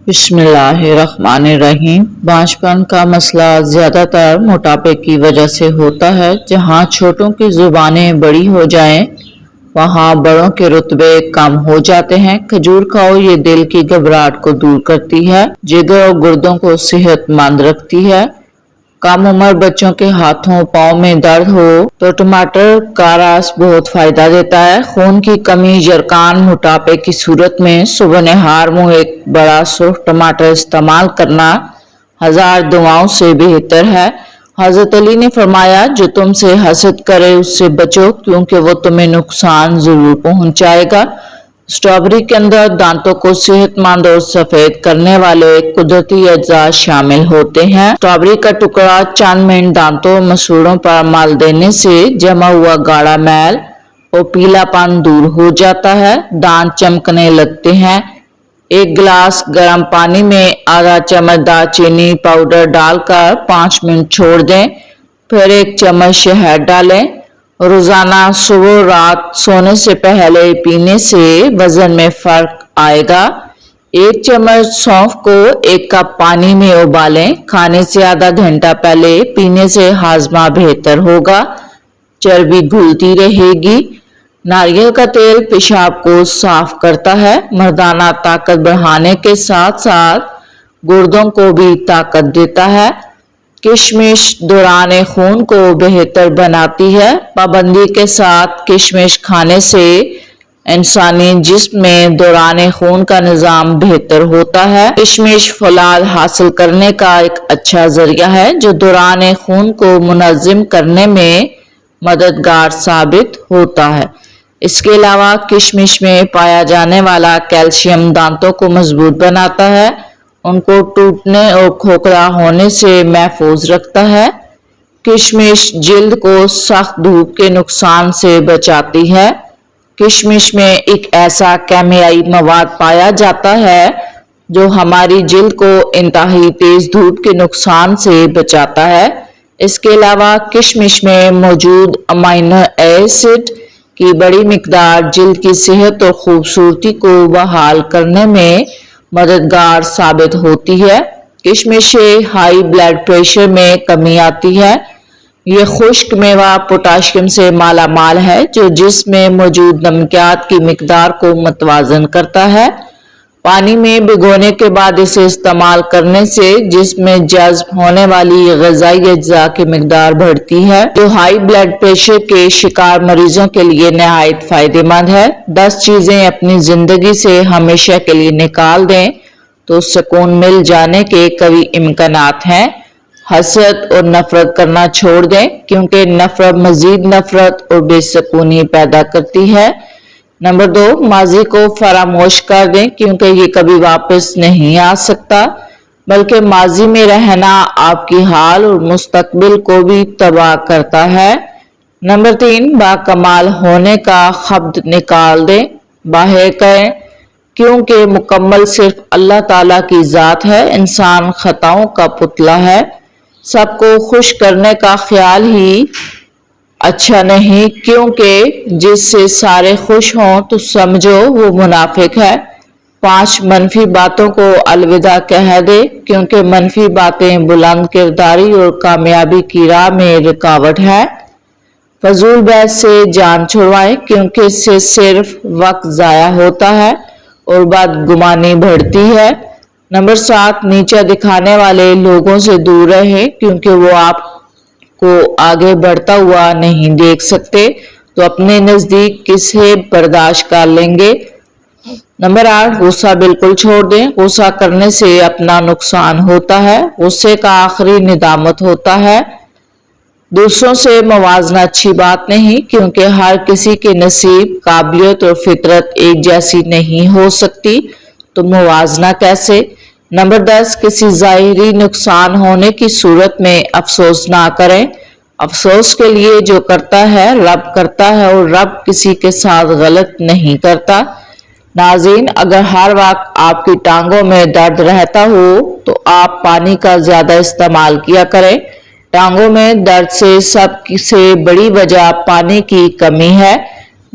بسم اللہ الرحمن الرحیم۔ بانجھپن کا مسئلہ زیادہ تر موٹاپے کی وجہ سے ہوتا ہے۔ جہاں چھوٹوں کی زبانیں بڑی ہو جائیں وہاں بڑوں کے رتبے کم ہو جاتے ہیں۔ کھجور کھاؤ، یہ دل کی گھبراہٹ کو دور کرتی ہے، جگر اور گردوں کو صحت مند رکھتی ہے۔ کم عمر بچوں کے ہاتھوں پاؤں میں درد ہو تو ٹماٹر کا رس بہت فائدہ دیتا ہے۔ خون کی کمی، جرثقان، موٹاپے کی صورت میں صبح نہار منہ ایک بڑا سرخ ٹماٹر استعمال کرنا 1000 دعاؤں سے بہتر ہے۔ حضرت علی نے فرمایا، جو تم سے حسد کرے اس سے بچو، کیونکہ وہ تمہیں نقصان ضرور پہنچائے گا۔ اسٹرابیری کے اندر دانتوں کو صحت مند اور سفید کرنے والے قدرتی اجزاء شامل ہوتے ہیں۔ اسٹرابیری کا ٹکڑا چند منٹ دانتوں مسوڑوں پر مل دینے سے جمع ہوا گاڑھا میل اور پیلا پن دور ہو جاتا ہے، دانت چمکنے لگتے ہیں۔ ایک گلاس گرم پانی میں آدھا چمچ دار چینی پاؤڈر ڈال کر 5 منٹ چھوڑ دیں، پھر 1 چمچ شہد ڈالیں۔ روزانہ صبح اور رات سونے سے پہلے پینے سے وزن میں فرق آئے گا۔ 1 چمچ سونف کو 1 کپ پانی میں ابالیں، کھانے سے آدھا گھنٹہ پہلے پینے سے ہاضمہ بہتر ہوگا، چربی گھلتی رہے گی۔ ناریل کا تیل پیشاب کو صاف کرتا ہے، مردانہ طاقت بڑھانے کے ساتھ ساتھ گردوں کو بھی طاقت دیتا ہے۔ کشمش دوران خون کو بہتر بناتی ہے۔ پابندی کے ساتھ کشمش کھانے سے انسانی جسم میں دوران خون کا نظام بہتر ہوتا ہے۔ کشمش فولاد حاصل کرنے کا ایک اچھا ذریعہ ہے جو دوران خون کو منظم کرنے میں مددگار ثابت ہوتا ہے۔ اس کے علاوہ کشمش میں پایا جانے والا کیلشیم دانتوں کو مضبوط بناتا ہے، ان کو ٹوٹنے اور کھوکھلا ہونے سے محفوظ رکھتا ہے۔ کشمش جلد کو سخت دھوپ کے نقصان سے بچاتی ہے۔ کشمش میں ایک ایسا کیمیائی مواد پایا جاتا ہے جو ہماری جلد کو انتہائی تیز دھوپ کے نقصان سے بچاتا ہے۔ اس کے علاوہ کشمش میں موجود امائنو ایسڈ کی بڑی مقدار جلد کی صحت اور خوبصورتی کو بحال کرنے میں مددگار ثابت ہوتی ہے۔ کشمش سے ہائی بلڈ پریشر میں کمی آتی ہے۔ یہ خشک میوہ پوٹاشیم سے مالا مال ہے جو جسم میں موجود نمکیات کی مقدار کو متوازن کرتا ہے۔ پانی میں بھگونے کے بعد اسے استعمال کرنے سے جسم میں جذب ہونے والی غذائی اجزاء کی مقدار بڑھتی ہے، جو ہائی بلڈ پریشر کے شکار مریضوں کے لیے نہایت فائدہ مند ہے۔ 10 چیزیں اپنی زندگی سے ہمیشہ کے لیے نکال دیں تو سکون مل جانے کے قوی امکانات ہیں۔ حسد اور نفرت کرنا چھوڑ دیں کیونکہ نفرت مزید نفرت اور بے سکونی پیدا کرتی ہے۔ نمبر 2، ماضی کو فراموش کر دیں کیونکہ یہ کبھی واپس نہیں آ سکتا، بلکہ ماضی میں رہنا آپ کی حال اور مستقبل کو بھی تباہ کرتا ہے۔ نمبر 3، باکمال ہونے کا خبط نکال دیں، باہر کریں، کیونکہ مکمل صرف اللہ تعالیٰ کی ذات ہے، انسان خطاؤں کا پتلا ہے۔ سب کو خوش کرنے کا خیال ہی اچھا نہیں، کیونکہ جس سے سارے خوش ہوں تو سمجھو وہ منافق ہے۔ 5 منفی باتوں کو الوداع کہہ دے کیونکہ منفی باتیں بلند کرداری اور کامیابی کی راہ میں رکاوٹ ہے۔ فضول بحث سے جان چھڑوائیں کیونکہ اس سے صرف وقت ضائع ہوتا ہے اور بدگمانی بڑھتی ہے۔ نمبر 7، نیچا دکھانے والے لوگوں سے دور رہیں کیونکہ وہ آپ کو آگے بڑھتا ہوا نہیں دیکھ سکتے تو اپنے نزدیک کسے برداشت کر لیں گے۔ نمبر 8، غصہ بالکل چھوڑ دیں، غصہ کرنے سے اپنا نقصان ہوتا ہے، غصے کا آخری ندامت ہوتا ہے۔ دوسروں سے موازنہ اچھی بات نہیں کیونکہ ہر کسی کے نصیب، قابلیت اور فطرت ایک جیسی نہیں ہو سکتی، تو موازنہ کیسے؟ نمبر 10، کسی ظاہری نقصان ہونے کی صورت میں افسوس نہ کریں، افسوس کے لیے جو کرتا ہے رب کرتا ہے اور رب کسی کے ساتھ غلط نہیں کرتا۔ ناظرین، اگر ہر وقت آپ کی ٹانگوں میں درد رہتا ہو تو آپ پانی کا زیادہ استعمال کیا کریں۔ ٹانگوں میں درد سے سب سے بڑی وجہ پانی کی کمی ہے۔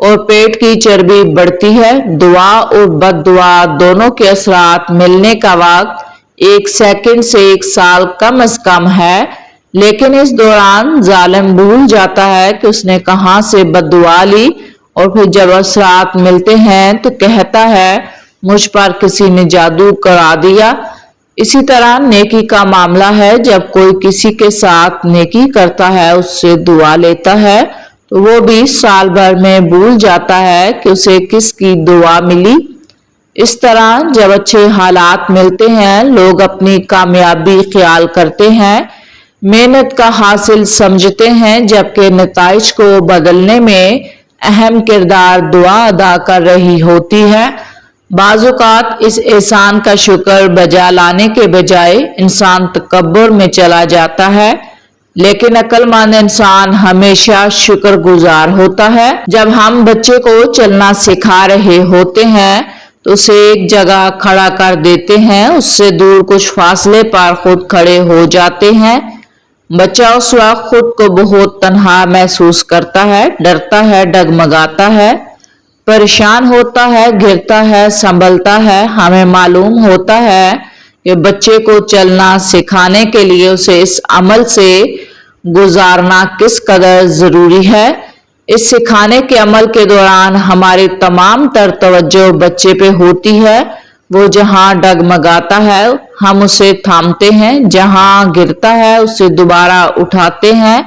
اور پیٹ کی چربی بڑھتی ہے۔ دعا اور بد دعا دونوں کے اثرات ملنے کا وقت 1 سیکنڈ سے 1 سال کم از کم ہے، لیکن اس دوران ظالم بھول جاتا ہے کہ اس نے کہاں سے بد دعا لی، اور پھر جب اثرات ملتے ہیں تو کہتا ہے مجھ پر کسی نے جادو کرا دیا۔ اسی طرح نیکی کا معاملہ ہے، جب کوئی کسی کے ساتھ نیکی کرتا ہے، اس سے دعا لیتا ہے تو وہ بھی سال بھر میں بھول جاتا ہے کہ اسے کس کی دعا ملی۔ اس طرح جب اچھے حالات ملتے ہیں، لوگ اپنی کامیابی خیال کرتے ہیں، محنت کا حاصل سمجھتے ہیں، جبکہ نتائج کو بدلنے میں اہم کردار دعا ادا کر رہی ہوتی ہے۔ بعض اوقات اس احسان کا شکر بجا لانے کے بجائے انسان تکبر میں چلا جاتا ہے، لیکن عقل مند انسان ہمیشہ شکر گزار ہوتا ہے۔ جب ہم بچے کو چلنا سکھا رہے ہوتے ہیں تو اسے ایک جگہ کھڑا کر دیتے ہیں، اس سے دور کچھ فاصلے پر خود کھڑے ہو جاتے ہیں۔ بچہ اس وقت خود کو بہت تنہا محسوس کرتا ہے، ڈرتا ہے، ڈگمگاتا ہے، پریشان ہوتا ہے، گرتا ہے، سنبھلتا ہے۔ ہمیں معلوم ہوتا ہے کہ بچے کو چلنا سکھانے کے لیے اسے اس عمل سے گزارنا کس قدر ضروری ہے۔ اس سکھانے کے عمل کے دوران ہماری تمام تر توجہ بچے پہ ہوتی ہے۔ وہ جہاں ڈگمگاتا ہے ہم اسے تھامتے ہیں، جہاں گرتا ہے اسے دوبارہ اٹھاتے ہیں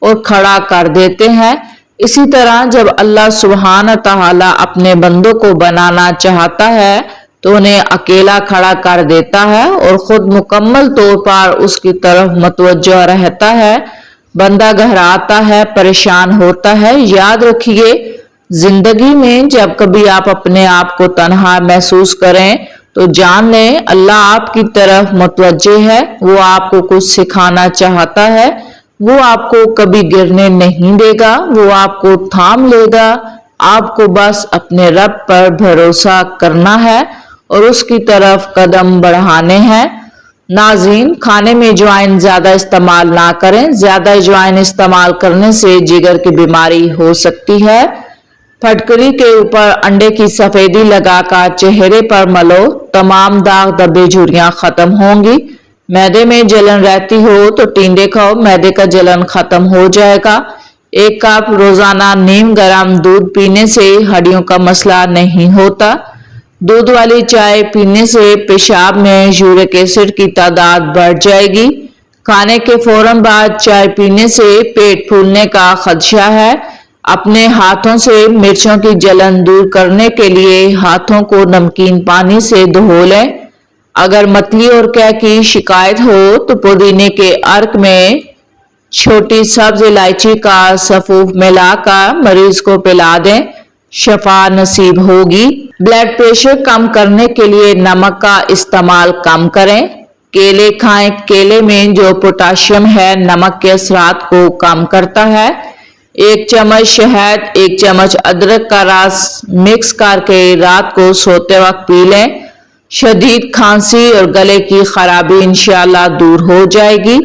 اور کھڑا کر دیتے ہیں۔ اسی طرح جب اللہ سبحانہ تعالیٰ اپنے بندوں کو بنانا چاہتا ہے تو انہیں اکیلا کھڑا کر دیتا ہے اور خود مکمل طور پر اس کی طرف متوجہ رہتا ہے۔ بندہ گھبراتا ہے، پریشان ہوتا ہے۔ یاد رکھیے، زندگی میں جب کبھی آپ اپنے آپ کو تنہا محسوس کریں تو جان لیں اللہ آپ کی طرف متوجہ ہے، وہ آپ کو کچھ سکھانا چاہتا ہے، وہ آپ کو کبھی گرنے نہیں دے گا، وہ آپ کو تھام لے گا۔ آپ کو بس اپنے رب پر بھروسہ کرنا ہے اور اس کی طرف قدم بڑھانے ہیں۔ ناظرین، کھانے میں اجوائن زیادہ استعمال نہ کریں۔ زیادہ اجوائن استعمال کرنے سے جگر کی بیماری ہو سکتی ہے۔ پھٹکری کے اوپر انڈے کی سفیدی لگا کر چہرے پر ملو، تمام داغ دبے جھریاں ختم ہوں گی۔ معدے میں جلن رہتی ہو تو ٹینڈے کھاؤ، معدے کا جلن ختم ہو جائے گا۔ 1 کپ روزانہ نیم گرم دودھ پینے سے ہڈیوں کا مسئلہ نہیں ہوتا۔ دودھ والی چائے پینے سے پیشاب میں یورک ایسڈ کی تعداد بڑھ جائے گی۔ کھانے کے فوراً بعد چائے پینے سے پیٹ پھولنے کا خدشہ ہے۔ اپنے ہاتھوں سے مرچوں کی جلن دور کرنے کے لیے ہاتھوں کو نمکین پانی سے دھو لیں۔ اگر متلی اور قے کی شکایت ہو تو پودینے کے عرق میں چھوٹی سبز الائچی کا سفوف ملا کر مریض کو پلا دیں، شفا نصیب ہوگی۔ بلڈ پریشر کم کرنے کے لیے نمک کا استعمال کم کریں۔ کیلے کھائیں، کیلے میں جو پوٹاشیم ہے نمک کے اثرات کو کم کرتا ہے۔ 1 چمچ شہد، 1 چمچ ادرک کا رس مکس کر کے رات کو سوتے وقت پی لیں۔ شدید کھانسی اور گلے کی خرابی انشاءاللہ دور ہو جائے گی۔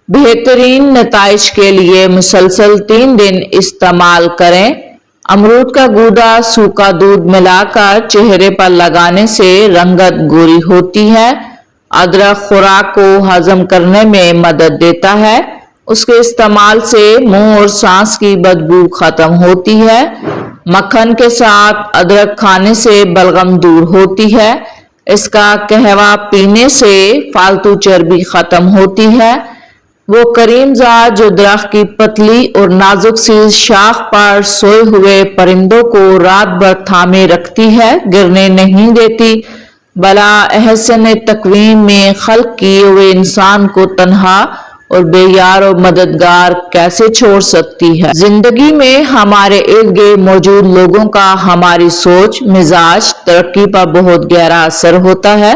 بہترین نتائج کے لیے مسلسل 3 دن استعمال کریں۔ امرود کا گودا سوکھا دودھ ملا کر چہرے پر لگانے سے رنگت گوری ہوتی ہے۔ ادرک خوراک کو ہضم کرنے میں مدد دیتا ہے۔ اس کے استعمال سے منہ اور سانس کی بدبو ختم ہوتی ہے۔ مکھن کے ساتھ ادرک کھانے سے بلغم دور ہوتی ہے۔ اس کا قہوہ پینے سے فالتو چربی ختم ہوتی ہے۔ وہ کریم ذات جو درخت کی پتلی اور نازک سی شاخ پر سوئے ہوئے پرندوں کو رات بھر تھامے رکھتی ہے، گرنے نہیں دیتی، بلا احسن تقویم میں خلق کیے ہوئے انسان کو تنہا اور بے یار و مددگار کیسے چھوڑ سکتی ہے۔ زندگی میں ہمارے ارد گرد موجود لوگوں کا ہماری سوچ، مزاج، ترقی پر بہت گہرا اثر ہوتا ہے۔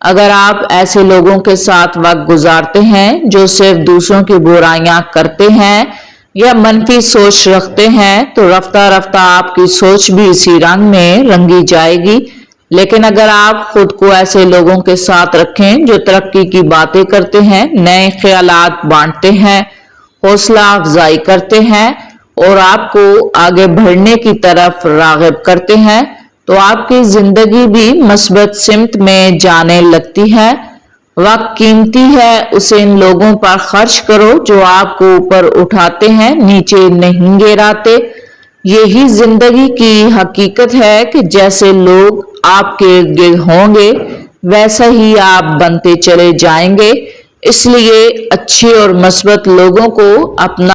اگر آپ ایسے لوگوں کے ساتھ وقت گزارتے ہیں جو صرف دوسروں کی برائیاں کرتے ہیں یا منفی سوچ رکھتے ہیں تو رفتہ رفتہ آپ کی سوچ بھی اسی رنگ میں رنگی جائے گی۔ لیکن اگر آپ خود کو ایسے لوگوں کے ساتھ رکھیں جو ترقی کی باتیں کرتے ہیں، نئے خیالات بانٹتے ہیں، حوصلہ افزائی کرتے ہیں اور آپ کو آگے بڑھنے کی طرف راغب کرتے ہیں تو آپ کی زندگی بھی مثبت سمت میں جانے لگتی ہے۔ وقت قیمتی ہے، اسے ان لوگوں پر خرچ کرو جو آپ کو اوپر اٹھاتے ہیں، نیچے نہیں گراتے۔ یہی زندگی کی حقیقت ہے کہ جیسے لوگ آپ کے ارد گرد ہوں گے ویسا ہی آپ بنتے چلے جائیں گے۔ اس لیے اچھے اور مثبت لوگوں کو اپنا